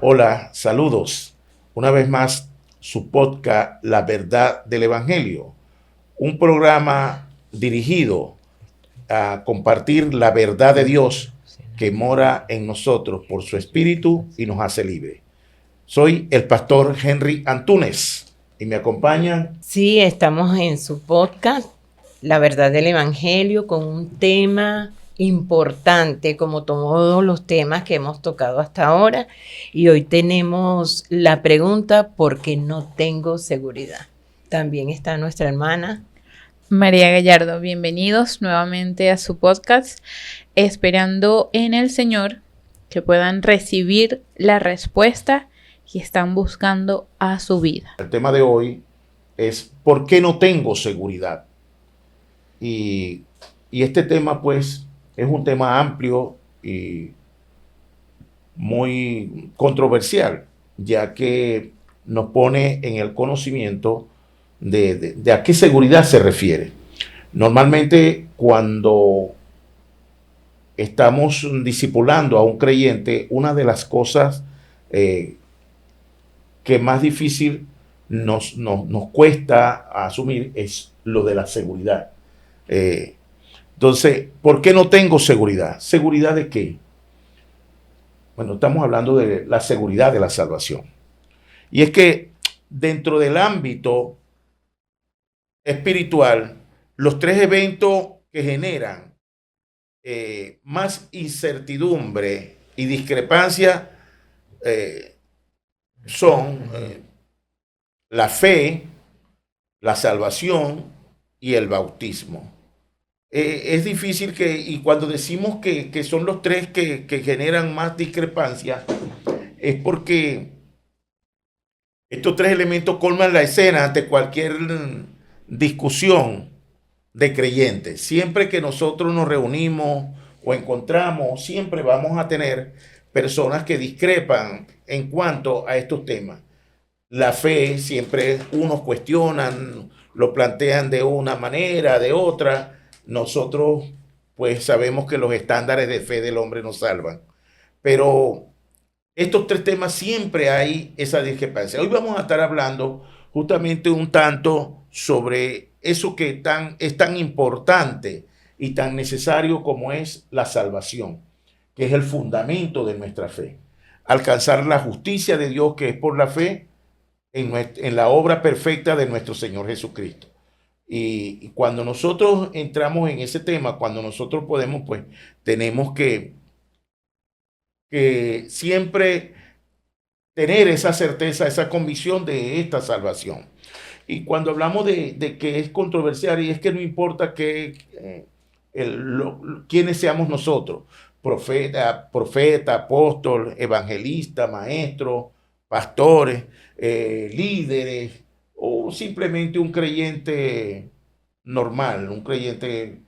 Hola, saludos. Una vez más, su podcast La Verdad del Evangelio, un programa dirigido a compartir la verdad de Dios que mora en nosotros por su Espíritu y nos hace libre. Soy el pastor Henry Antúnez y me acompañan. Sí, estamos en su podcast, La Verdad del Evangelio, con un tema importante, como todos los temas que hemos tocado hasta ahora. Y hoy tenemos la pregunta, ¿por qué no tengo seguridad? También está nuestra hermana. María Gallardo, bienvenidos nuevamente a su podcast, esperando en el Señor que puedan recibir la respuesta que están buscando a su vida. El tema de hoy es ¿por qué no tengo seguridad? Y, y este tema pues es un tema amplio y muy controversial, ya que nos pone en el conocimiento de a qué seguridad se refiere. Normalmente cuando estamos discipulando a un creyente, una de las cosas que más difícil nos cuesta asumir es lo de la seguridad. Entonces, ¿por qué no tengo seguridad? ¿Seguridad de qué? Bueno, estamos hablando de la seguridad de la salvación. Y es que dentro del ámbito espiritual, los tres eventos que generan más incertidumbre y discrepancia eh, son la fe, la salvación y el bautismo. Es difícil y cuando decimos que son los tres que generan más discrepancia, es porque estos tres elementos colman la escena ante cualquier discusión de creyentes. Siempre que nosotros nos reunimos o encontramos, siempre vamos a tener personas que discrepan en cuanto a estos temas. La fe siempre unos cuestionan, lo plantean de una manera, de otra. Nosotros pues sabemos que los estándares de fe del hombre nos salvan. Pero estos tres temas siempre hay esa discrepancia. Hoy vamos a estar hablando justamente un tanto sobre eso que es tan importante y tan necesario como es la salvación, que es el fundamento de nuestra fe. Alcanzar la justicia de Dios que es por la fe en la obra perfecta de nuestro Señor Jesucristo. Y cuando nosotros entramos en ese tema, cuando nosotros podemos, pues tenemos que siempre tener esa certeza, esa convicción de esta salvación. Y cuando hablamos de que es controversial, y es que no importa quiénes seamos nosotros, profeta, apóstol, evangelista, maestro, pastores, líderes, o simplemente un creyente normal, un creyente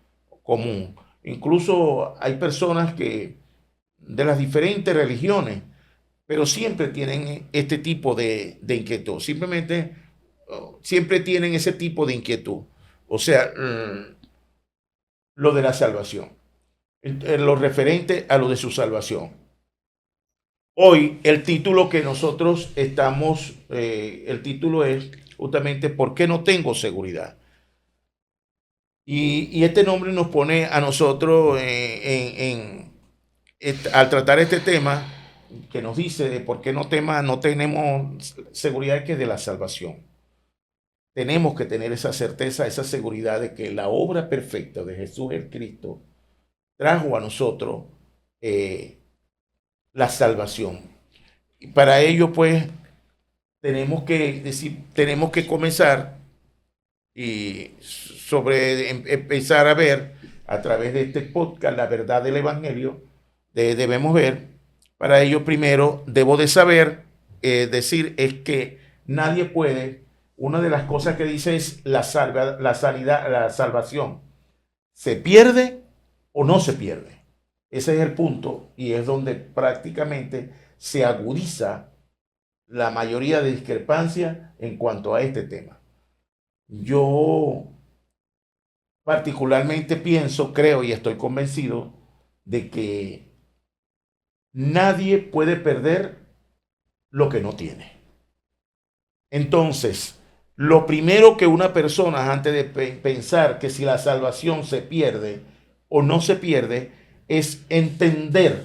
común. Incluso hay personas que de las diferentes religiones pero siempre tienen este tipo de inquietud. Simplemente, siempre tienen ese tipo de inquietud. O sea, lo de la salvación, en lo referente a lo de su salvación. Hoy, el título que nosotros estamos, el título es justamente ¿por qué no tengo seguridad? Y este nombre nos pone a nosotros al tratar este tema que nos dice de por qué no tenemos seguridad que es de la salvación. Tenemos que tener esa certeza, esa seguridad de que la obra perfecta de Jesús el Cristo trajo a nosotros eh, la salvación. Y para ello, pues, tenemos que comenzar y empezar a ver a través de este podcast la verdad del Evangelio. Debemos ver. Para ello, primero, debo de saber, decir, es que nadie puede. Una de las cosas que dice es la salvación. ¿Se pierde o no se pierde? Ese es el punto y es donde prácticamente se agudiza la mayoría de discrepancias en cuanto a este tema. Yo particularmente pienso, creo y estoy convencido de que nadie puede perder lo que no tiene. Entonces, lo primero que una persona, antes de pensar que si la salvación se pierde o no se pierde, es entender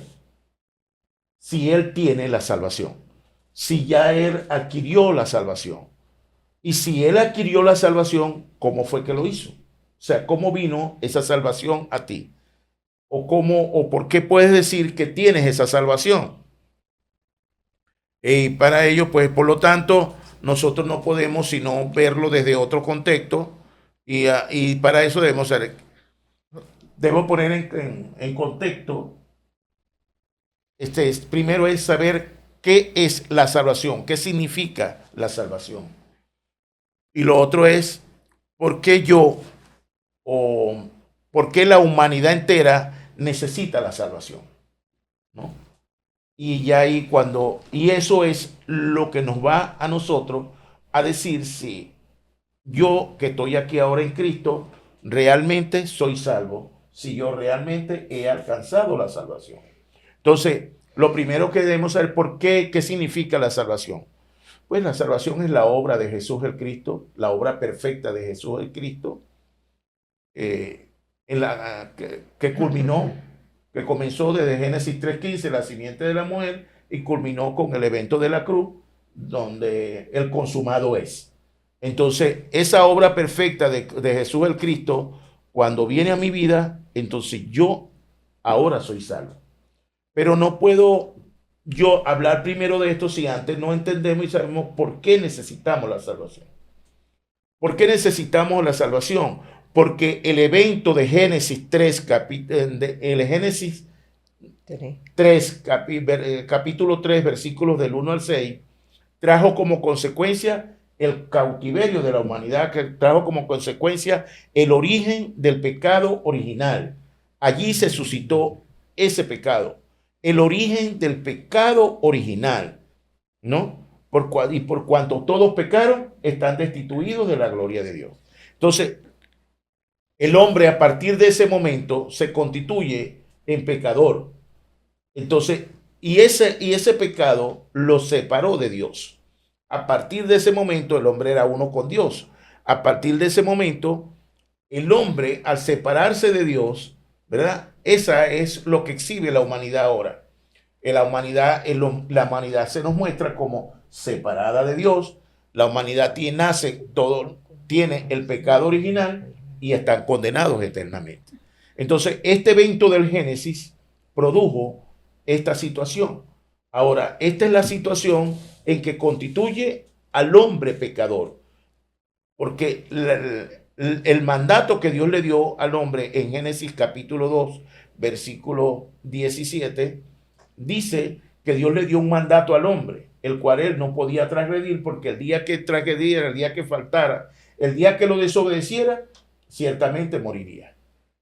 si él tiene la salvación, si ya él adquirió la salvación. Y si él adquirió la salvación, ¿cómo fue que lo hizo? O sea, ¿cómo vino esa salvación a ti? O por qué puedes decir que tienes esa salvación. Y para ello, pues, por lo tanto, nosotros no podemos sino verlo desde otro contexto y para eso debemos poner en contexto. Primero es saber qué es la salvación, qué significa la salvación. Y lo otro es por qué por qué la humanidad entera necesita la salvación, ¿no? Y ya ahí y eso es lo que nos va a nosotros a decir si yo que estoy aquí ahora en Cristo, realmente soy salvo, si yo realmente he alcanzado la salvación. Entonces, lo primero que debemos saber qué significa la salvación. Pues la salvación es la obra de Jesús el Cristo, la obra perfecta de Jesús el Cristo, que culminó, que comenzó desde Génesis 3:15, la simiente de la mujer, y culminó con el evento de la cruz, donde el consumado es. Entonces, esa obra perfecta de Jesús el Cristo, cuando viene a mi vida, entonces yo ahora soy salvo. Pero no puedo yo hablar primero de esto si antes no entendemos y sabemos por qué necesitamos la salvación. ¿Por qué necesitamos la salvación? Porque el evento de Génesis 3, Génesis 3, capítulo 3, versículos del 1 al 6, trajo como consecuencia el cautiverio de la humanidad, que trajo como consecuencia el origen del pecado original. Allí se suscitó ese pecado, el origen del pecado original, ¿no? Por cuanto todos pecaron, están destituidos de la gloria de Dios. Entonces, el hombre a partir de ese momento se constituye en pecador. Entonces, y ese pecado lo separó de Dios. A partir de ese momento, el hombre era uno con Dios. A partir de ese momento, el hombre, al separarse de Dios, ¿verdad? Esa es lo que exhibe la humanidad ahora. La humanidad se nos muestra como separada de Dios. La humanidad tiene el pecado original y están condenados eternamente. Entonces, este evento del Génesis produjo esta situación. Ahora, esta es la situación en que constituye al hombre pecador, porque el mandato que Dios le dio al hombre en Génesis capítulo 2, versículo 17, dice que Dios le dio un mandato al hombre, el cual él no podía transgredir, porque el día que transgrediera, el día que faltara, el día que lo desobedeciera, ciertamente moriría.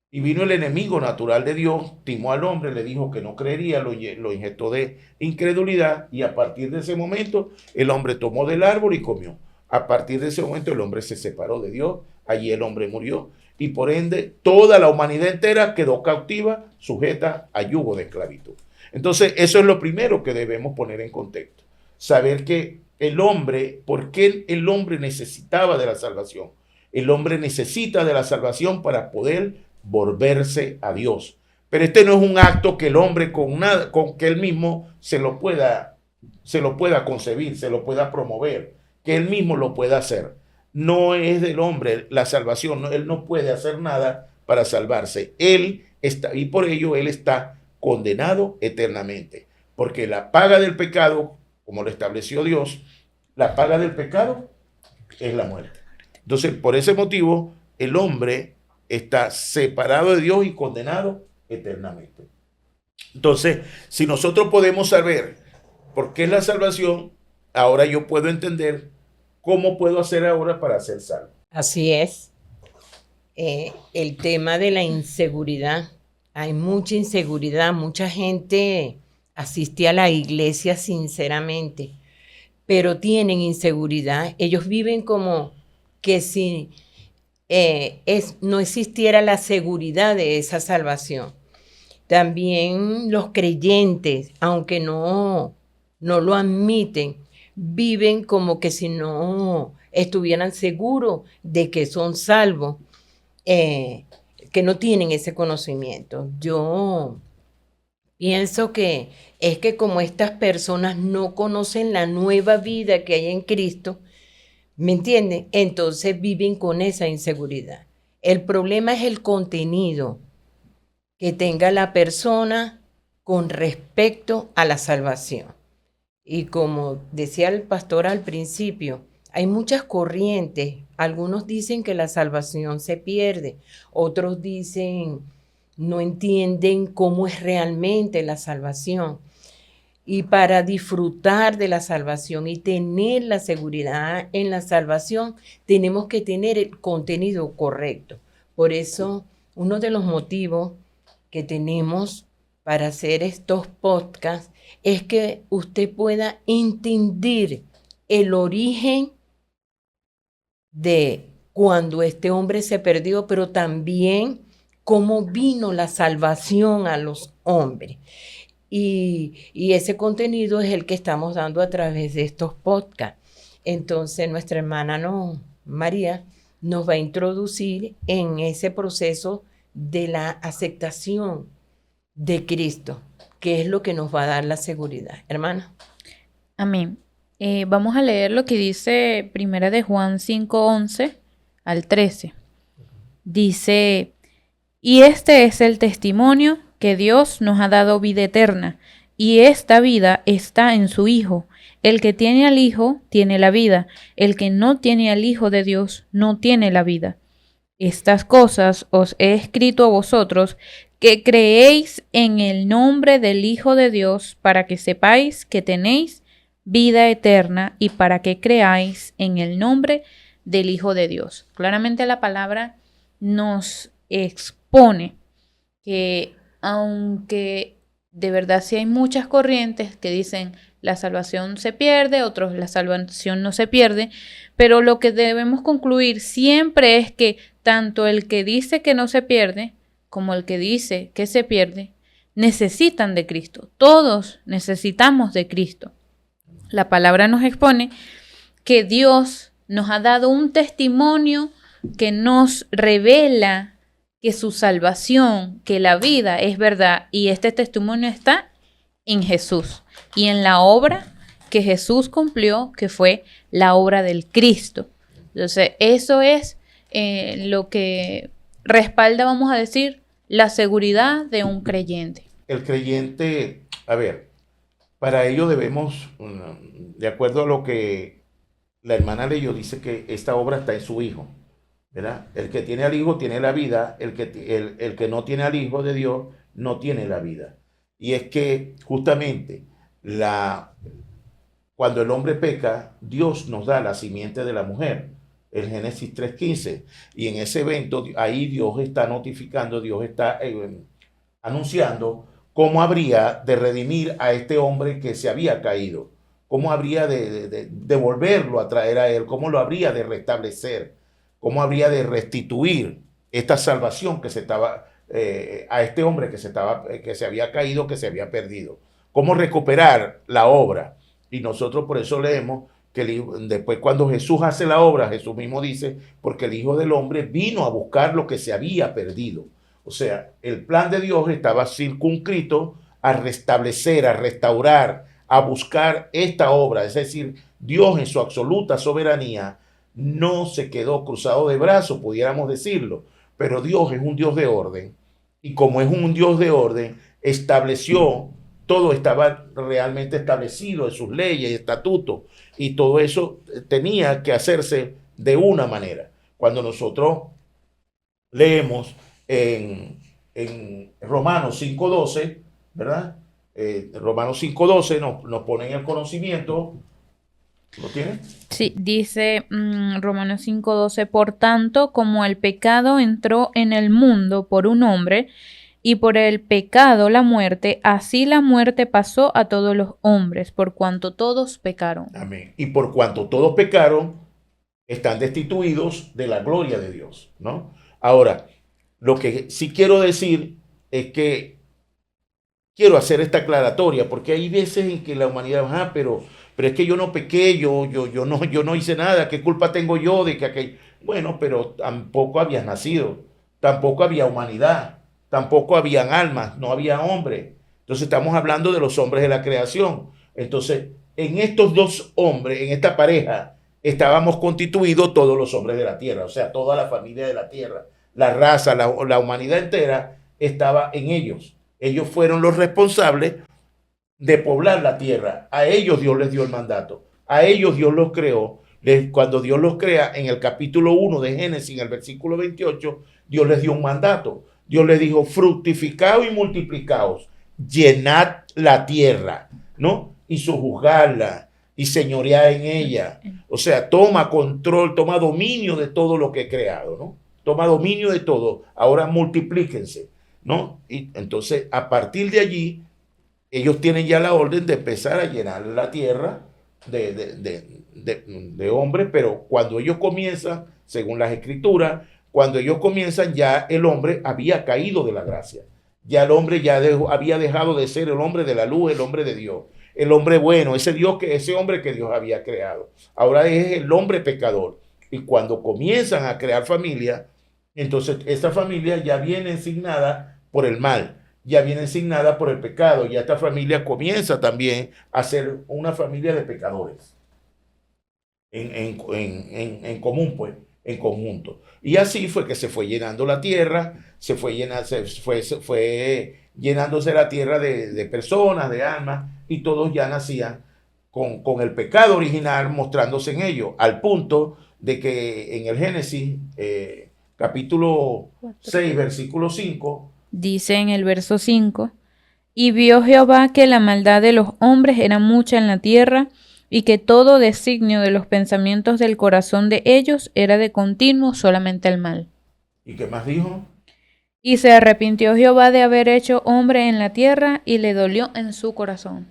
Y vino el enemigo natural de Dios, timó al hombre, le dijo que no creería, lo inyectó de incredulidad, y a partir de ese momento el hombre tomó del árbol y comió. A partir de ese momento el hombre se separó de Dios, allí el hombre murió, y por ende toda la humanidad entera quedó cautiva, sujeta a yugo de esclavitud. Entonces eso es lo primero que debemos poner en contexto, saber que el hombre, ¿por qué el hombre necesitaba de la salvación? El hombre necesita de la salvación para poder volverse a Dios. Pero este no es un acto que el hombre con que él mismo se lo pueda concebir, se lo pueda promover, que él mismo lo pueda hacer. No es del hombre la salvación, no, él no puede hacer nada para salvarse. Y por ello él está condenado eternamente, porque la paga del pecado, como lo estableció Dios, la paga del pecado es la muerte. Entonces, por ese motivo, el hombre está separado de Dios y condenado eternamente. Entonces, si nosotros podemos saber por qué es la salvación, ahora yo puedo entender cómo puedo hacer ahora para ser salvo. Así es. El tema de la inseguridad. Hay mucha inseguridad, mucha gente asiste a la iglesia sinceramente, pero tienen inseguridad. Ellos viven como que si no existiera la seguridad de esa salvación. También los creyentes, aunque no no lo admiten, viven como que si no estuvieran seguros de que son salvos, que no tienen ese conocimiento. Yo pienso que es que como estas personas no conocen la nueva vida que hay en Cristo, ¿me entienden? Entonces viven con esa inseguridad. El problema es el contenido que tenga la persona con respecto a la salvación. Y como decía el pastor al principio, hay muchas corrientes. Algunos dicen que la salvación se pierde, otros dicen no entienden cómo es realmente la salvación. Y para disfrutar de la salvación y tener la seguridad en la salvación, tenemos que tener el contenido correcto. Por eso, uno de los motivos que tenemos para hacer estos podcasts es que usted pueda entender el origen de cuando este hombre se perdió, pero también cómo vino la salvación a los hombres. Y ese contenido es el que estamos dando a través de estos podcasts. Entonces, nuestra hermana María nos va a introducir en ese proceso de la aceptación de Cristo, que es lo que nos va a dar la seguridad. Hermana. Amén. Vamos a leer lo que dice Primera de Juan 5:11 al 13. Dice, y este es el testimonio que Dios nos ha dado vida eterna, y esta vida está en su Hijo. El que tiene al Hijo tiene la vida, el que no tiene al Hijo de Dios no tiene la vida. Estas cosas os he escrito a vosotros, que creéis en el nombre del Hijo de Dios, para que sepáis que tenéis vida eterna y para que creáis en el nombre del Hijo de Dios. Claramente la palabra nos expone que aunque de verdad sí hay muchas corrientes que dicen la salvación se pierde, otros la salvación no se pierde, pero lo que debemos concluir siempre es que tanto el que dice que no se pierde como el que dice que se pierde necesitan de Cristo. Todos necesitamos de Cristo. La palabra nos expone que Dios nos ha dado un testimonio que nos revela que su salvación, que la vida es verdad, y este testimonio está en Jesús y en la obra que Jesús cumplió, que fue la obra del Cristo. Entonces, eso es lo que respalda, vamos a decir, la seguridad de un creyente. El creyente, a ver, para ello debemos, de acuerdo a lo que la hermana leyó, dice que esta obra está en su Hijo, ¿verdad? El que tiene al Hijo tiene la vida, el que no tiene al Hijo de Dios no tiene la vida. Y es que justamente cuando el hombre peca, Dios nos da la simiente de la mujer, el Génesis 3:15, y en ese evento ahí Dios está notificando, Dios está anunciando cómo habría de redimir a este hombre que se había caído, cómo habría de volverlo a traer a él, cómo lo habría de restablecer, cómo habría de restituir esta salvación que se estaba a este hombre que se había caído, que se había perdido, cómo recuperar la obra. Y nosotros por eso leemos que después cuando Jesús hace la obra, Jesús mismo dice, porque el Hijo del Hombre vino a buscar lo que se había perdido. O sea, el plan de Dios estaba circunscrito a restablecer, a restaurar, a buscar esta obra. Es decir, Dios en su absoluta soberanía no se quedó cruzado de brazos, pudiéramos decirlo, pero Dios es un Dios de orden. Y como es un Dios de orden, estableció, todo estaba realmente establecido en sus leyes y estatutos, y todo eso tenía que hacerse de una manera. Cuando nosotros leemos en Romanos 5:12, ¿verdad? Romanos 5:12 nos pone en el conocimiento. ¿Lo tiene? Sí, dice Romanos 5:12, por tanto, como el pecado entró en el mundo por un hombre, y por el pecado la muerte, así la muerte pasó a todos los hombres, por cuanto todos pecaron. Amén. Y por cuanto todos pecaron, están destituidos de la gloria de Dios, ¿no? Ahora, lo que sí quiero decir es que quiero hacer esta aclaratoria, porque hay veces en que la humanidad, pero es que yo no pequé, yo no hice nada, ¿qué culpa tengo yo de que aquel? Bueno, pero tampoco habías nacido, tampoco había humanidad, tampoco habían almas, no había hombres. Entonces estamos hablando de los hombres de la creación. Entonces, en estos dos hombres, en esta pareja, estábamos constituidos todos los hombres de la tierra, o sea, toda la familia de la tierra, la raza, la humanidad entera estaba en ellos. Ellos fueron los responsables de poblar la tierra. A ellos Dios les dio el mandato. A ellos Dios los creó. Cuando Dios los crea, en el capítulo 1 de Génesis, en el versículo 28, Dios les dio un mandato. Dios les dijo, fructificaos y multiplicaos, llenad la tierra, ¿no? Y sojuzgarla y señorear en ella. O sea, toma control, toma dominio de todo lo que he creado, ¿no? Toma dominio de todo. Ahora multiplíquense, ¿no? Y entonces, a partir de allí, ellos tienen ya la orden de empezar a llenar la tierra de hombres, pero cuando ellos comienzan, según las escrituras, cuando ellos comienzan, ya el hombre había caído de la gracia. Ya el hombre había dejado de ser el hombre de la luz, el hombre de Dios, el hombre bueno, ese hombre que Dios había creado. Ahora es el hombre pecador. Y cuando comienzan a crear familia, entonces esa familia ya viene asignada por el mal, ya viene asignada por el pecado. Ya esta familia comienza también a ser una familia de pecadores. En común, pues, en conjunto. Y así fue que se fue llenando la tierra, se fue llenándose la tierra de personas, de almas, y todos ya nacían con el pecado original mostrándose en ellos, al punto de que en el Génesis, capítulo 6, versículo 5, dice en el verso 5, y vio Jehová que la maldad de los hombres era mucha en la tierra, y que todo designio de los pensamientos del corazón de ellos era de continuo solamente el mal. ¿Y qué más dijo? Y se arrepintió Jehová de haber hecho hombre en la tierra, y le dolió en su corazón.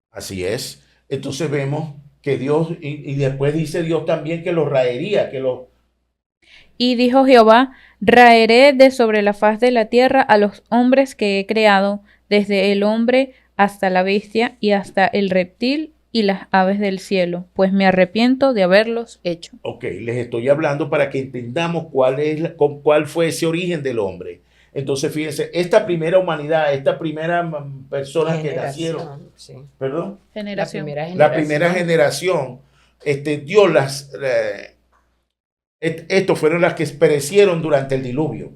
Así es. Entonces vemos que Dios, y después dice Dios también que los raería, Y dijo Jehová, raeré de sobre la faz de la tierra a los hombres que he creado, desde el hombre hasta la bestia y hasta el reptil y las aves del cielo, pues me arrepiento de haberlos hecho. Ok, les estoy hablando para que entendamos cuál fue ese origen del hombre. Entonces, fíjense, esta primera humanidad, esta primera persona que nacieron, sí. ¿perdón? Generación. La primera generación, Dios estos fueron las que perecieron durante el diluvio,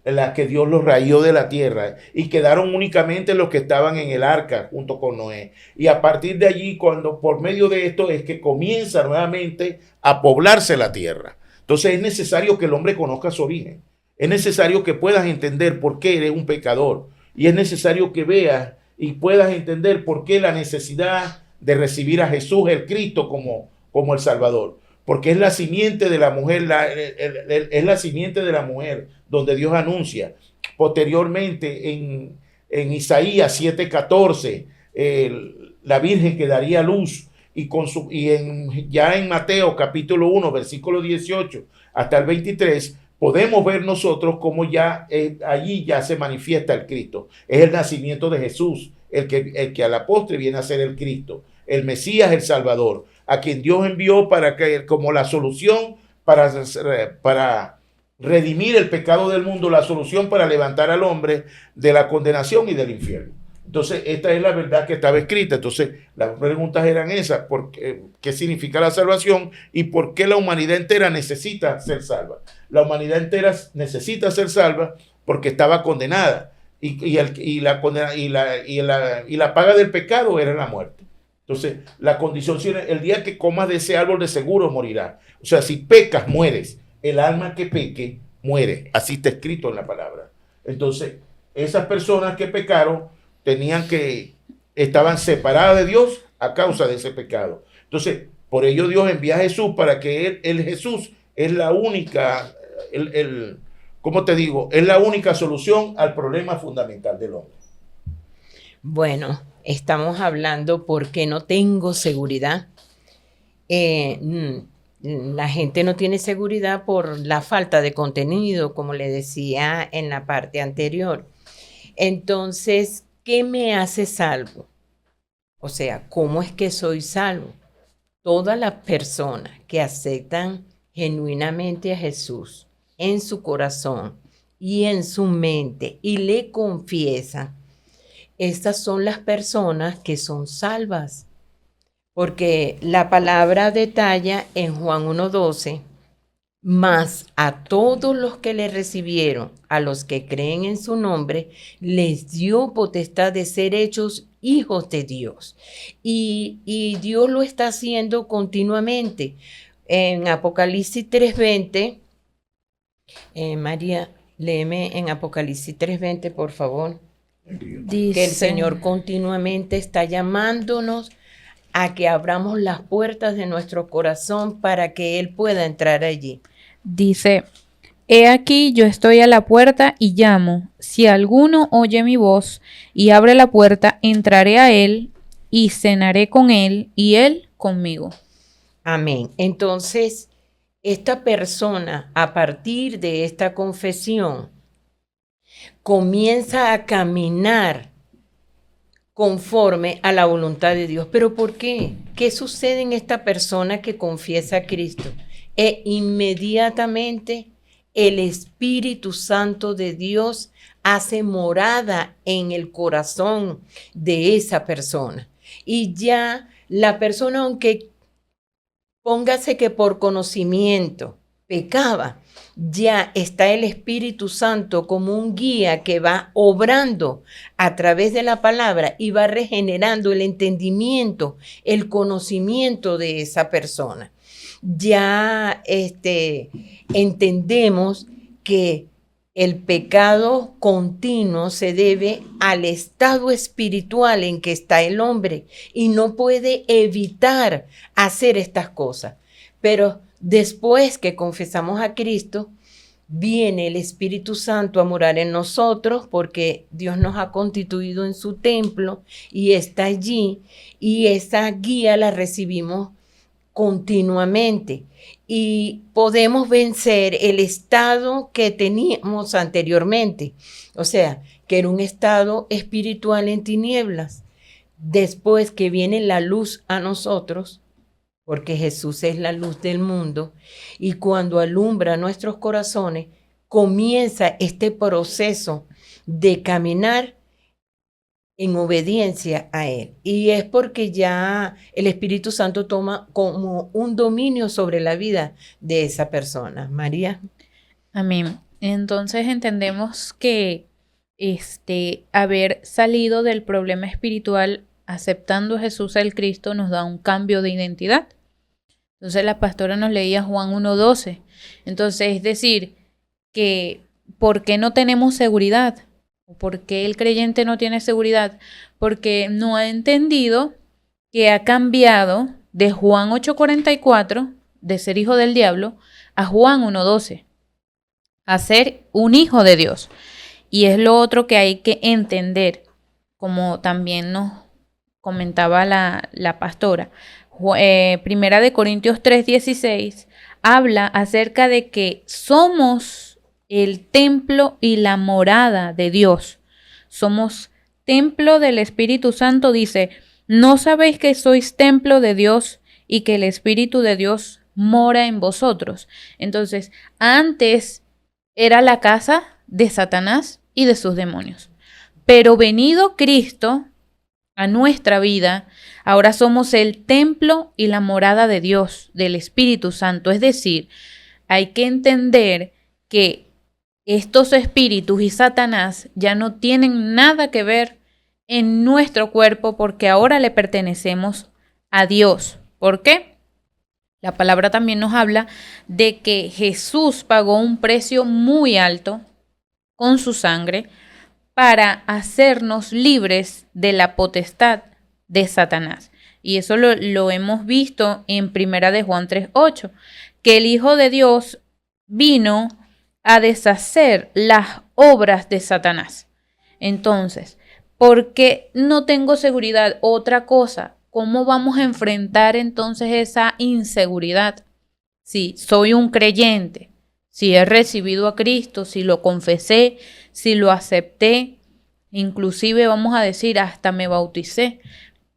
las que Dios los rayó de la tierra, y quedaron únicamente los que estaban en el arca junto con Noé. Y a partir de allí, por medio de esto, es que comienza nuevamente a poblarse la tierra. Entonces es necesario que el hombre conozca su origen. Es necesario que puedas entender por qué eres un pecador. Y es necesario que veas y puedas entender por qué la necesidad de recibir a Jesús, el Cristo, como el Salvador. Porque es la simiente de la mujer, es la simiente de la mujer donde Dios anuncia. Posteriormente en Isaías 7:14, la Virgen que daría luz, ya en Mateo capítulo 1, versículo 18 hasta el 23, podemos ver nosotros cómo ya allí ya se manifiesta el Cristo. Es el nacimiento de Jesús, el que a la postre viene a ser el Cristo, el Mesías, el Salvador, a quien Dios envió como la solución para redimir el pecado del mundo, la solución para levantar al hombre de la condenación y del infierno. Entonces, esta es la verdad que estaba escrita. Entonces, las preguntas eran esas: ¿qué significa la salvación y por qué la humanidad entera necesita ser salva? La humanidad entera necesita ser salva porque estaba condenada, y la paga del pecado era la muerte. Entonces, la condición, el día que comas de ese árbol de seguro morirás. O sea, si pecas, mueres. El alma que peque, muere. Así está escrito en la palabra. Entonces, esas personas que pecaron estaban separadas de Dios a causa de ese pecado. Entonces, por ello Dios envía a Jesús para que Jesús es la única, ¿cómo te digo? Es la única solución al problema fundamental del hombre. Bueno, estamos hablando porque no tengo seguridad. La gente no tiene seguridad por la falta de contenido, como le decía en la parte anterior. Entonces, ¿qué me hace salvo? O sea, ¿cómo es que soy salvo? Todas las personas que aceptan genuinamente a Jesús en su corazón y en su mente y le confiesan, estas son las personas que son salvas. Porque la palabra detalla en Juan 1:12, mas a todos los que le recibieron, a los que creen en su nombre, les dio potestad de ser hechos hijos de Dios. Y Dios lo está haciendo continuamente. En Apocalipsis 3:20, María, léeme en Apocalipsis 3:20, por favor. Dice, Que el Señor continuamente está llamándonos a que abramos las puertas de nuestro corazón para que Él pueda entrar allí. Dice, he aquí yo estoy a la puerta y llamo. Si alguno oye mi voz y abre la puerta, entraré a él y cenaré con él y él conmigo. Amén. Entonces, esta persona, a partir de esta confesión, comienza a caminar conforme a la voluntad de Dios. ¿Pero por qué? ¿Qué sucede en esta persona que confiesa a Cristo? Inmediatamente el Espíritu Santo de Dios hace morada en el corazón de esa persona. Y ya la persona, aunque póngase que por conocimiento pecaba, ya está el Espíritu Santo como un guía que va obrando a través de la palabra y va regenerando el entendimiento, el conocimiento de esa persona. Ya entendemos que el pecado continuo se debe al estado espiritual en que está el hombre y no puede evitar hacer estas cosas. Pero después que confesamos a Cristo, viene el Espíritu Santo a morar en nosotros porque Dios nos ha constituido en su templo y está allí, y esa guía la recibimos continuamente y podemos vencer el estado que teníamos anteriormente, o sea, que era un estado espiritual en tinieblas. Después que viene la luz a nosotros, porque Jesús es la luz del mundo, y cuando alumbra nuestros corazones, comienza este proceso de caminar en obediencia a Él. Y es porque ya el Espíritu Santo toma como un dominio sobre la vida de esa persona. María. Amén. Entonces entendemos que haber salido del problema espiritual aceptando a Jesús el Cristo nos da un cambio de identidad. Entonces la pastora nos leía Juan 1:12. Entonces, es decir, que ¿por qué no tenemos seguridad? ¿Por qué el creyente no tiene seguridad? Porque no ha entendido que ha cambiado de Juan 8:44, de ser hijo del diablo, a Juan 1:12, a ser un hijo de Dios. Y es lo otro que hay que entender, como también nos comentaba la pastora. Primera de Corintios 3:16 habla acerca de que somos el templo y la morada de Dios. Somos templo del Espíritu Santo. Dice, ¿no sabéis que sois templo de Dios y que el Espíritu de Dios mora en vosotros? Entonces, antes era la casa de Satanás y de sus demonios. Pero venido Cristo a nuestra vida, ahora somos el templo y la morada de Dios, del Espíritu Santo. Es decir, hay que entender que estos espíritus y Satanás ya no tienen nada que ver en nuestro cuerpo porque ahora le pertenecemos a Dios. ¿Por qué? La palabra también nos habla de que Jesús pagó un precio muy alto con su sangre para hacernos libres de la potestad de Satanás. Y eso lo hemos visto en Primera de Juan 3:8, que el Hijo de Dios vino a deshacer las obras de Satanás. Entonces, ¿por qué no tengo seguridad? Otra cosa, ¿cómo vamos a enfrentar entonces esa inseguridad? Si soy un creyente, si he recibido a Cristo, si lo confesé, si lo acepté, inclusive vamos a decir, hasta me bauticé,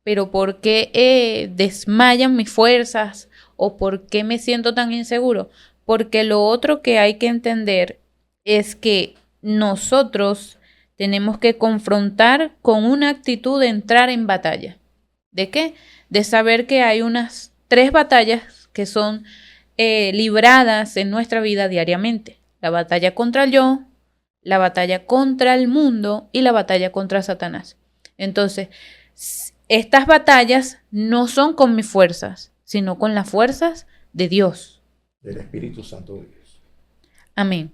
pero ¿por qué desmayan mis fuerzas o por qué me siento tan inseguro? Porque lo otro que hay que entender es que nosotros tenemos que confrontar con una actitud de entrar en batalla. ¿De qué? De saber que hay unas 3 batallas que son libradas en nuestra vida diariamente. La batalla contra el yo, la batalla contra el mundo y la batalla contra Satanás. Entonces, estas batallas no son con mis fuerzas, sino con las fuerzas de Dios. Del Espíritu Santo de Dios. Amén.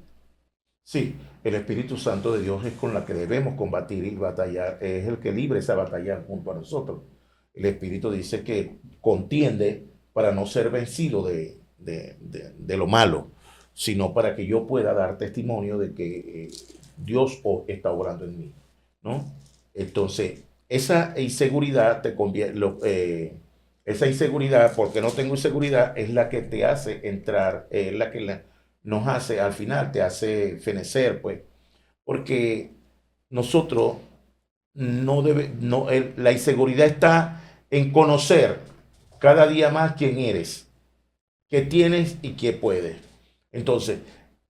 Sí, el Espíritu Santo de Dios es con la que debemos combatir y batallar, es el que libra esa batalla junto a nosotros. El Espíritu dice que contiende para no ser vencido de lo malo, sino para que yo pueda dar testimonio de que Dios está obrando en mí, ¿no? Entonces, esa inseguridad esa inseguridad, porque no tengo inseguridad, es la que te hace entrar, es la que nos hace, al final te hace fenecer, pues, porque nosotros la inseguridad está en conocer cada día más quién eres, qué tienes y qué puedes. Entonces,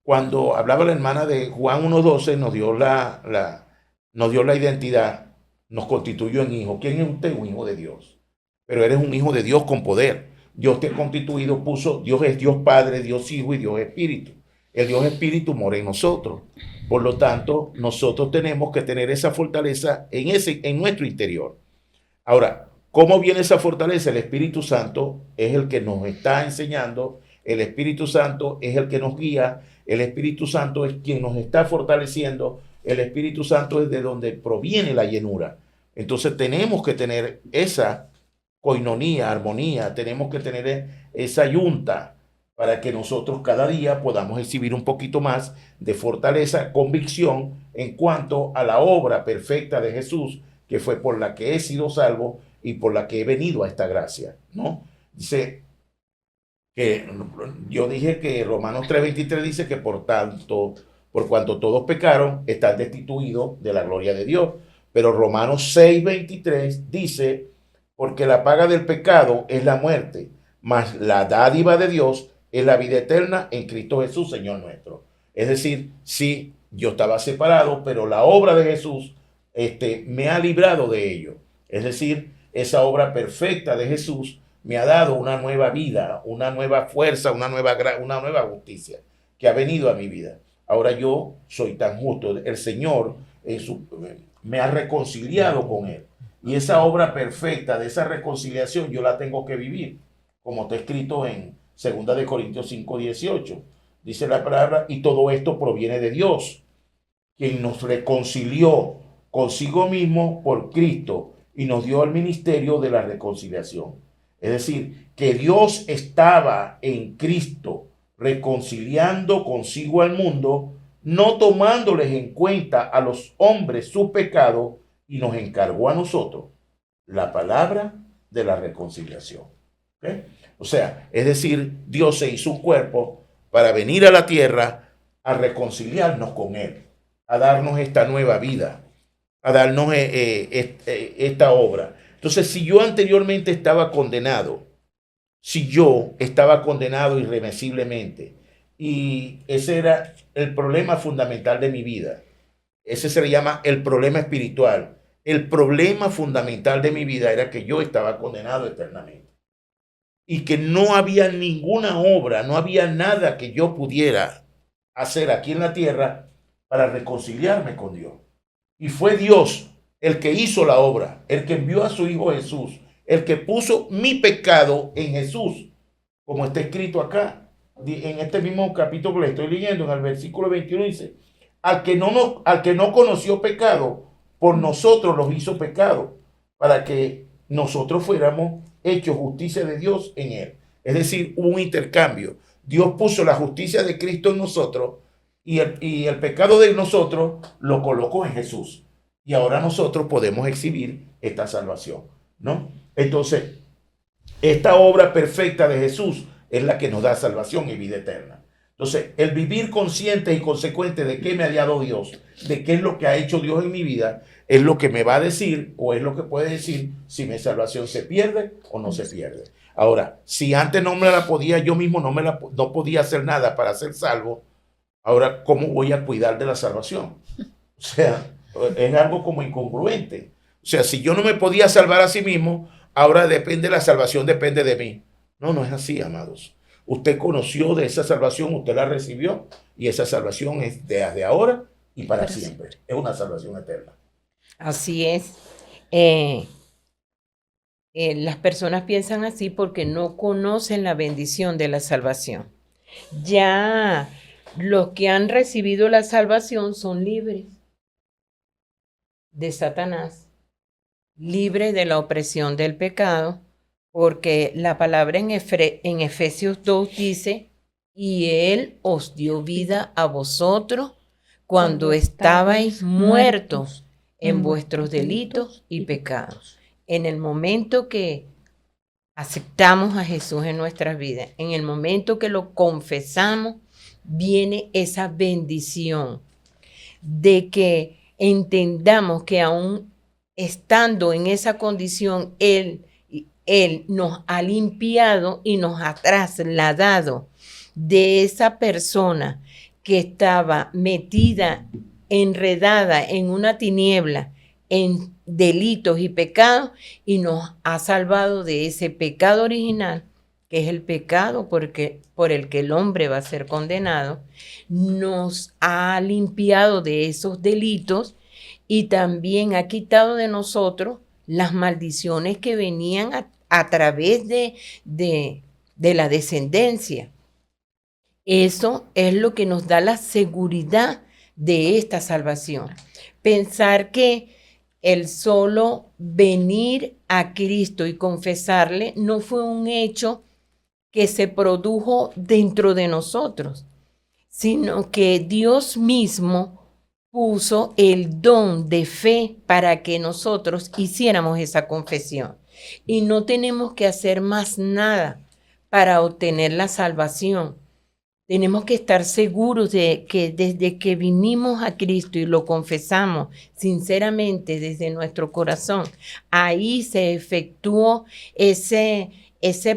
cuando hablaba la hermana de Juan 1:12, nos dio la identidad, nos constituyó en hijo. ¿Quién es usted? Un hijo de Dios. Pero eres un hijo de Dios con poder. Dios te ha constituido, Dios es Dios Padre, Dios Hijo y Dios Espíritu. El Dios Espíritu mora en nosotros. Por lo tanto, nosotros tenemos que tener esa fortaleza en nuestro interior. Ahora, ¿cómo viene esa fortaleza? El Espíritu Santo es el que nos está enseñando, el Espíritu Santo es el que nos guía, el Espíritu Santo es quien nos está fortaleciendo, el Espíritu Santo es de donde proviene la llenura. Entonces tenemos que tener esa coinonía, armonía, tenemos que tener esa yunta para que nosotros cada día podamos exhibir un poquito más de fortaleza, convicción en cuanto a la obra perfecta de Jesús, que fue por la que he sido salvo y por la que he venido a esta gracia, ¿no? Dice que yo dije que Romanos 3:23 dice que por cuanto todos pecaron, están destituidos de la gloria de Dios. Pero Romanos 6:23 dice, porque la paga del pecado es la muerte, mas la dádiva de Dios es la vida eterna en Cristo Jesús, Señor nuestro. Es decir, sí, yo estaba separado, pero la obra de Jesús me ha librado de ello. Es decir, esa obra perfecta de Jesús me ha dado una nueva vida, una nueva fuerza, una nueva justicia que ha venido a mi vida. Ahora yo soy tan justo. El Señor me ha reconciliado con Él. Y esa obra perfecta de esa reconciliación yo la tengo que vivir, como está escrito en 2 Corintios 5:18. Dice la palabra, y todo esto proviene de Dios, quien nos reconcilió consigo mismo por Cristo y nos dio el ministerio de la reconciliación. Es decir, que Dios estaba en Cristo reconciliando consigo al mundo, no tomándoles en cuenta a los hombres su pecado, y nos encargó a nosotros la palabra de la reconciliación. ¿Okay? O sea, es decir, Dios se hizo un cuerpo para venir a la tierra a reconciliarnos con Él, a darnos esta nueva vida, a darnos esta obra. Entonces, si yo anteriormente estaba condenado, irremisiblemente, y ese era el problema fundamental de mi vida, ese se le llama el problema espiritual. El problema fundamental de mi vida era que yo estaba condenado eternamente y que no había ninguna obra, no había nada que yo pudiera hacer aquí en la tierra para reconciliarme con Dios. Y fue Dios el que hizo la obra, el que envió a su Hijo Jesús, el que puso mi pecado en Jesús, como está escrito acá, en este mismo capítulo que le estoy leyendo, en el versículo 21 dice, al que no conoció pecado, por nosotros los hizo pecado, para que nosotros fuéramos hechos justicia de Dios en Él. Es decir, hubo un intercambio. Dios puso la justicia de Cristo en nosotros y el pecado de nosotros lo colocó en Jesús. Y ahora nosotros podemos exhibir esta salvación, ¿no? Entonces, esta obra perfecta de Jesús es la que nos da salvación y vida eterna. Entonces, el vivir consciente y consecuente de qué me ha dado Dios, de qué es lo que ha hecho Dios en mi vida, es lo que me va a decir o es lo que puede decir si mi salvación se pierde o no se pierde. Ahora, si antes no me la podía, yo mismo no podía hacer nada para ser salvo, ahora, ¿cómo voy a cuidar de la salvación? O sea, es algo como incongruente. O sea, si yo no me podía salvar a sí mismo, ahora la salvación depende de mí. No, no es así, amados. Usted conoció de esa salvación, usted la recibió y esa salvación es desde ahora y para siempre. Es una salvación eterna. Así es. Las personas piensan así porque no conocen la bendición de la salvación. Ya los que han recibido la salvación son libres de Satanás, libres de la opresión del pecado, porque la palabra en Efesios 2 dice, y Él os dio vida a vosotros cuando estabais muertos en vuestros delitos y pecados. En el momento que aceptamos a Jesús en nuestras vidas, en el momento que lo confesamos, viene esa bendición de que entendamos que aún estando en esa condición, Él nos ha limpiado y nos ha trasladado de esa persona que estaba metida, enredada en una tiniebla, en delitos y pecados, y nos ha salvado de ese pecado original, que es el pecado por el que el hombre va a ser condenado. Nos ha limpiado de esos delitos y también ha quitado de nosotros las maldiciones que venían a través de la descendencia. Eso es lo que nos da la seguridad de esta salvación. Pensar que el solo venir a Cristo y confesarle no fue un hecho que se produjo dentro de nosotros, sino que Dios mismo puso el don de fe para que nosotros hiciéramos esa confesión. Y no tenemos que hacer más nada para obtener la salvación. Tenemos que estar seguros de que desde que vinimos a Cristo y lo confesamos sinceramente desde nuestro corazón, ahí se efectuó ese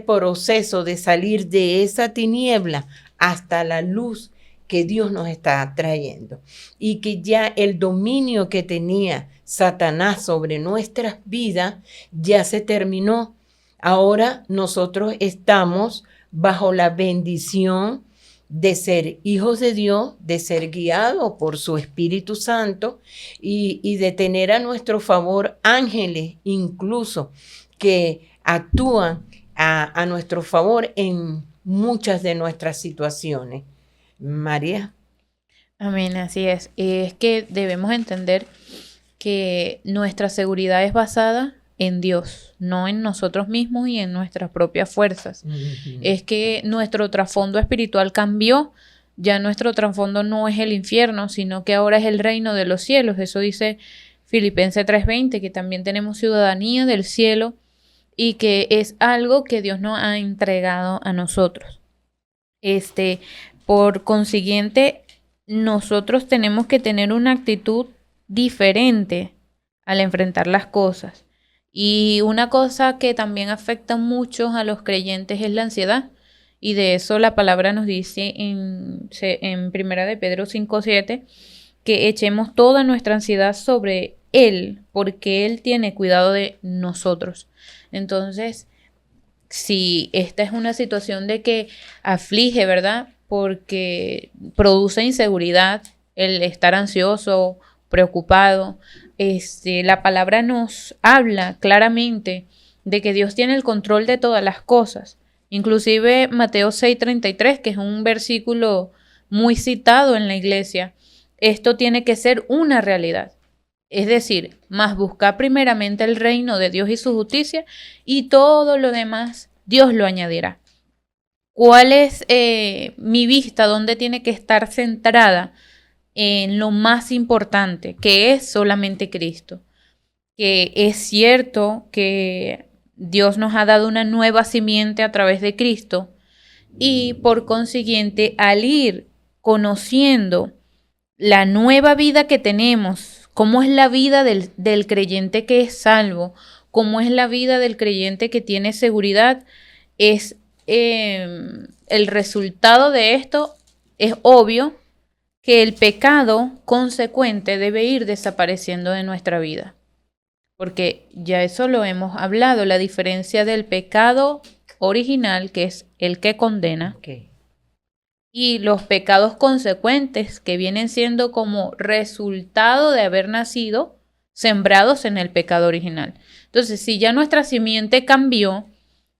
proceso de salir de esa tiniebla hasta la luz que Dios nos está trayendo. Y que ya el dominio que tenía Satanás sobre nuestras vidas ya se terminó. Ahora nosotros estamos bajo la bendición de ser hijos de Dios, de ser guiados por su Espíritu Santo y de tener a nuestro favor ángeles incluso que actúan a nuestro favor en muchas de nuestras situaciones. María. Amén, así es. Es que debemos entender que nuestra seguridad es basada en Dios, no en nosotros mismos y en nuestras propias fuerzas. Es que nuestro trasfondo espiritual cambió. Ya nuestro trasfondo no es el infierno, sino que ahora es el reino de los cielos. Eso dice Filipenses 3:20, que también tenemos ciudadanía del cielo y que es algo que Dios nos ha entregado a nosotros. Por consiguiente, nosotros tenemos que tener una actitud diferente al enfrentar las cosas. Y una cosa que también afecta mucho a los creyentes es la ansiedad. Y de eso la palabra nos dice en 1 de Pedro 5:7, que echemos toda nuestra ansiedad sobre Él, porque Él tiene cuidado de nosotros. Entonces, si esta es una situación de que aflige, ¿verdad? Porque produce inseguridad, el estar ansioso, preocupado. La palabra nos habla claramente de que Dios tiene el control de todas las cosas. Inclusive Mateo 6:33, que es un versículo muy citado en la iglesia, esto tiene que ser una realidad. Es decir, más buscar primeramente el reino de Dios y su justicia, y todo lo demás Dios lo añadirá. ¿Cuál es mi vista? ¿Dónde tiene que estar centrada? En lo más importante, que es solamente Cristo. Que es cierto que Dios nos ha dado una nueva simiente a través de Cristo, Y por consiguiente, al ir conociendo la nueva vida que tenemos, cómo es la vida del creyente que es salvo, cómo es la vida del creyente que tiene seguridad, es el resultado de esto es obvio que el pecado consecuente debe ir desapareciendo de nuestra vida. Porque ya eso lo hemos hablado, la diferencia del pecado original, que es el que condena, Okay. y los pecados consecuentes, que vienen siendo como resultado de haber nacido sembrados en el pecado original. Entonces, si ya nuestra simiente cambió,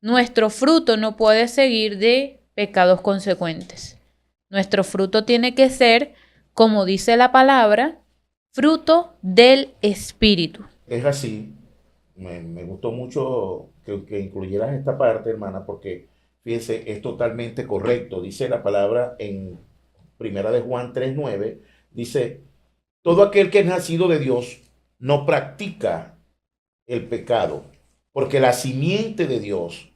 nuestro fruto no puede seguir de pecados consecuentes. Nuestro fruto tiene que ser, como dice la palabra, fruto del Espíritu. Es así. Me gustó mucho que incluyeras esta parte, hermana, porque fíjense, es totalmente correcto. Dice la palabra en Primera de Juan 3:9, dice, todo aquel que es nacido de Dios no practica el pecado, porque la simiente de Dios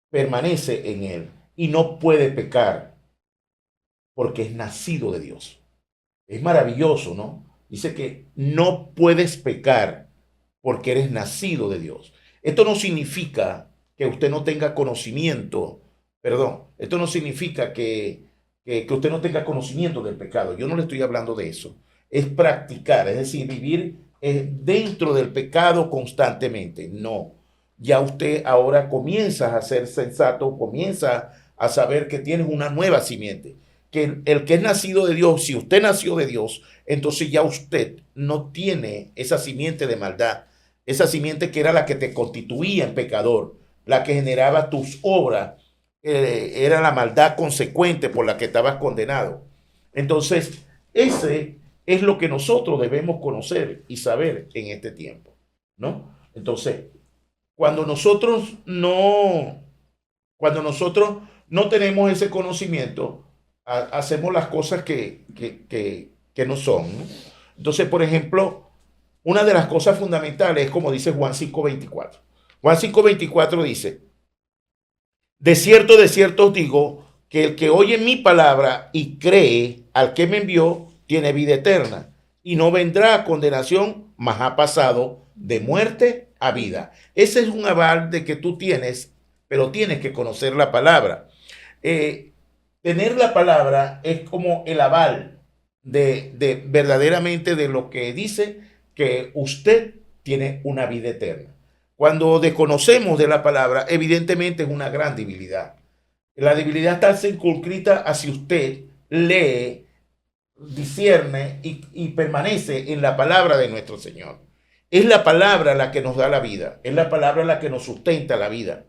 permanece en él y no puede pecar, porque es nacido de Dios. Es maravilloso, ¿no? Dice que no puedes pecar porque eres nacido de Dios. Esto no significa que usted no tenga conocimiento, perdón, esto no significa que usted no tenga conocimiento del pecado. Yo no le estoy hablando de eso. Es practicar, es decir, vivir dentro del pecado constantemente. No, ya usted ahora comienza a ser sensato, comienza a saber que tienes una nueva simiente. Que el que es nacido de Dios, si usted nació de Dios, entonces ya usted no tiene esa simiente de maldad, esa simiente que era la que te constituía en pecador, la que generaba tus obras, era la maldad consecuente por la que estabas condenado. Entonces, ese es lo que nosotros debemos conocer y saber en este tiempo, ¿no? Entonces, cuando nosotros no, cuando nosotros no tenemos ese conocimiento, hacemos las cosas que no son, ¿no? Entonces, por ejemplo, una de las cosas fundamentales es como dice Juan 5:24. Juan 5:24 dice, de cierto os digo, que el que oye mi palabra y cree al que me envió, tiene vida eterna, y no vendrá a condenación, mas ha pasado de muerte a vida. Ese es un aval de que tú tienes, pero tienes que conocer la palabra. Tener la palabra es como el aval de verdaderamente de lo que dice que usted tiene una vida eterna. Cuando desconocemos de la palabra, evidentemente es una gran debilidad. La debilidad está circunscrita a si usted lee, discierne y permanece en la palabra de nuestro Señor. Es la palabra la que nos da la vida, es la palabra la que nos sustenta la vida.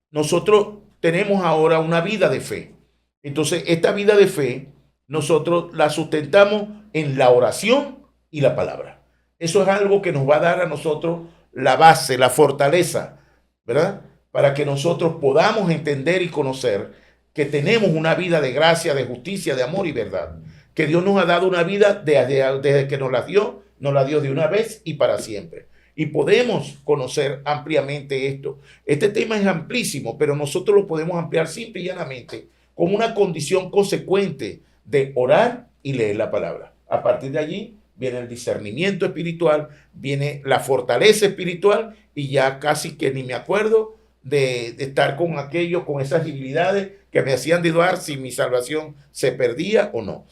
Nosotros tenemos ahora una vida de fe. Entonces, esta vida de fe, nosotros la sustentamos en la oración y la palabra. Eso es algo que nos va a dar a nosotros la base, la fortaleza, ¿verdad? Para que nosotros podamos entender y conocer que tenemos una vida de gracia, de justicia, de amor y verdad. Que Dios nos ha dado una vida desde que nos la dio de una vez y para siempre. Y podemos conocer ampliamente esto. Este tema es amplísimo, pero nosotros lo podemos ampliar simple y llanamente como una condición consecuente de orar y leer la palabra. A partir de allí viene el discernimiento espiritual, viene la fortaleza espiritual y ya casi que ni me acuerdo de estar con aquello, con esas debilidades que me hacían dudar si mi salvación se perdía o no.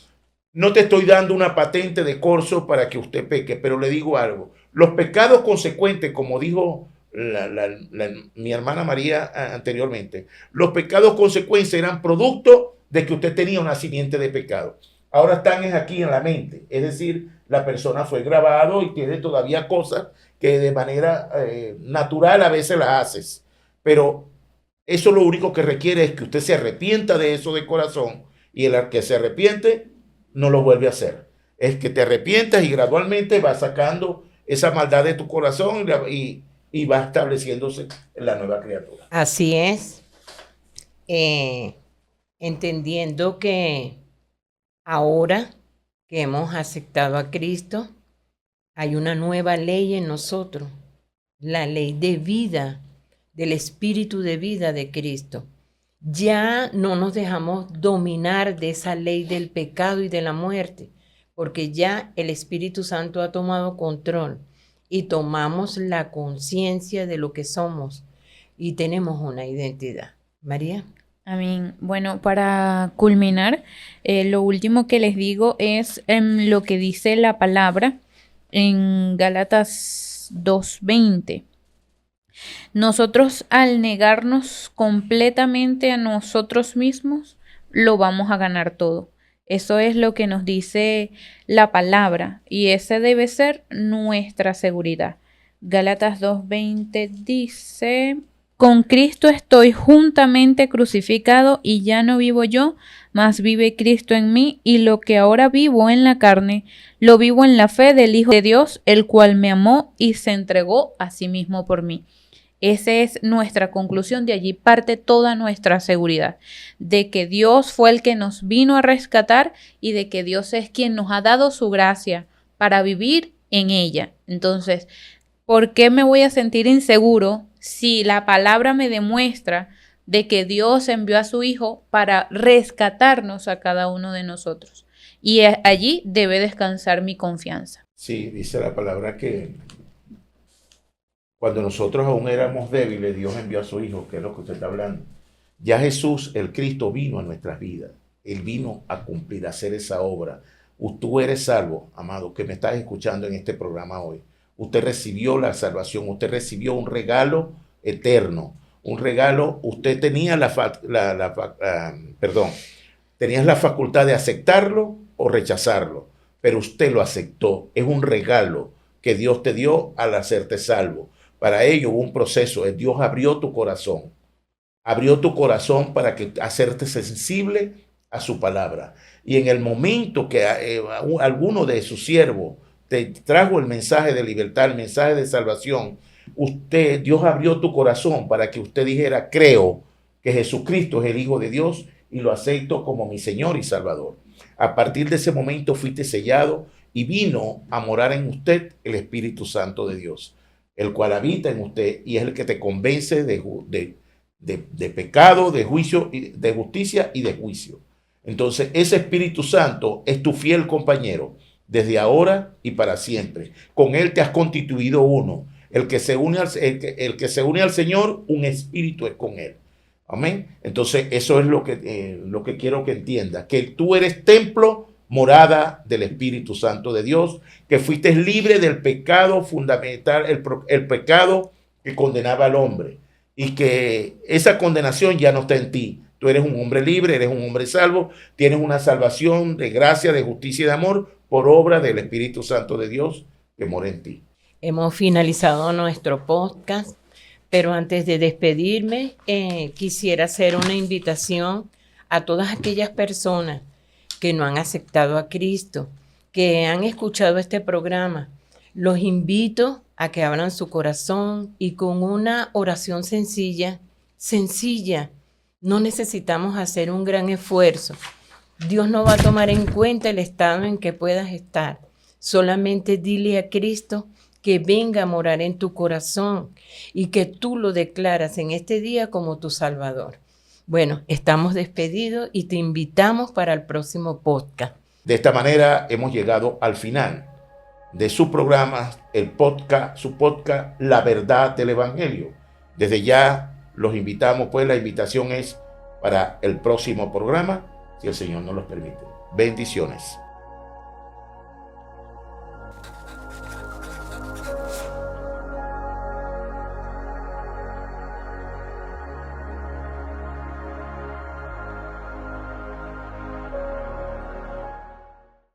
No te estoy dando una patente de corso para que usted peque, pero le digo algo. Los pecados consecuentes, como dijo mi hermana María anteriormente, los pecados consecuentes eran producto de que usted tenía una simiente de pecado. Ahora están aquí en la mente, es decir, la persona fue grabado y tiene todavía cosas que de manera natural a veces las haces, pero eso lo único que requiere es que usted se arrepienta de eso de corazón y el que se arrepiente no lo vuelve a hacer. Es que te arrepientas y gradualmente vas sacando esa maldad de tu corazón y va estableciéndose la nueva criatura. Así es. Entendiendo que ahora que hemos aceptado a Cristo, hay una nueva ley en nosotros, la ley de vida, del espíritu de vida de Cristo. Ya no nos dejamos dominar de esa ley del pecado y de la muerte, porque ya el Espíritu Santo ha tomado control y tomamos la conciencia de lo que somos y tenemos una identidad. María. Amén. Bueno, para culminar, lo último que les digo es lo que dice la palabra en Gálatas 2:20. Nosotros, al negarnos completamente a nosotros mismos, lo vamos a ganar todo. Eso es lo que nos dice la palabra y esa debe ser nuestra seguridad. Gálatas 2:20 dice: con Cristo estoy juntamente crucificado y ya no vivo yo, mas vive Cristo en mí, y lo que ahora vivo en la carne, lo vivo en la fe del Hijo de Dios, el cual me amó y se entregó a sí mismo por mí. Esa es nuestra conclusión, de allí parte toda nuestra seguridad, de que Dios fue el que nos vino a rescatar y de que Dios es quien nos ha dado su gracia para vivir en ella. Entonces, ¿por qué me voy a sentir inseguro si la palabra me demuestra de que Dios envió a su Hijo para rescatarnos a cada uno de nosotros? Y allí debe descansar mi confianza. Sí, dice la palabra que cuando nosotros aún éramos débiles, Dios envió a su Hijo, que es lo que usted está hablando. Ya Jesús, el Cristo, vino a nuestras vidas. Él vino a cumplir, a hacer esa obra. Tú eres salvo, amado, que me estás escuchando en este programa hoy. Usted recibió la salvación, usted recibió un regalo eterno, un regalo. Usted tenía tenías la facultad de aceptarlo o rechazarlo, pero usted lo aceptó. Es un regalo que Dios te dio al hacerte salvo. Para ello hubo un proceso. Dios abrió tu corazón para que hacerte sensible a su palabra. Y en el momento que alguno de sus siervos te trajo el mensaje de libertad, el mensaje de salvación, Dios abrió tu corazón para que usted dijera: creo que Jesucristo es el Hijo de Dios y lo acepto como mi Señor y Salvador. A partir de ese momento fuiste sellado y vino a morar en usted el Espíritu Santo de Dios, el cual habita en usted y es el que te convence de pecado, de juicio, de justicia y de juicio. Entonces, ese Espíritu Santo es tu fiel compañero desde ahora y para siempre. Con él te has constituido uno. El que se une al Señor, un espíritu es con él. Amén. Entonces, eso es lo que quiero que entiendas, que tú eres templo, morada del Espíritu Santo de Dios, que fuiste libre del pecado fundamental, el pecado que condenaba al hombre, y que esa condenación ya no está en ti. Tú eres un hombre libre, eres un hombre salvo, tienes una salvación de gracia, de justicia y de amor por obra del Espíritu Santo de Dios que mora en ti. Hemos finalizado nuestro podcast, pero antes de despedirme, quisiera hacer una invitación a todas aquellas personas que no han aceptado a Cristo, que han escuchado este programa. Los invito a que abran su corazón y con una oración sencilla, no necesitamos hacer un gran esfuerzo. Dios no va a tomar en cuenta el estado en que puedas estar. Solamente dile a Cristo que venga a morar en tu corazón y que tú lo declaras en este día como tu Salvador. Bueno, estamos despedidos y te invitamos para el próximo podcast. De esta manera hemos llegado al final de su programa, su podcast, La Verdad del Evangelio. Desde ya los invitamos, pues la invitación es para el próximo programa, si el Señor nos lo permite. Bendiciones.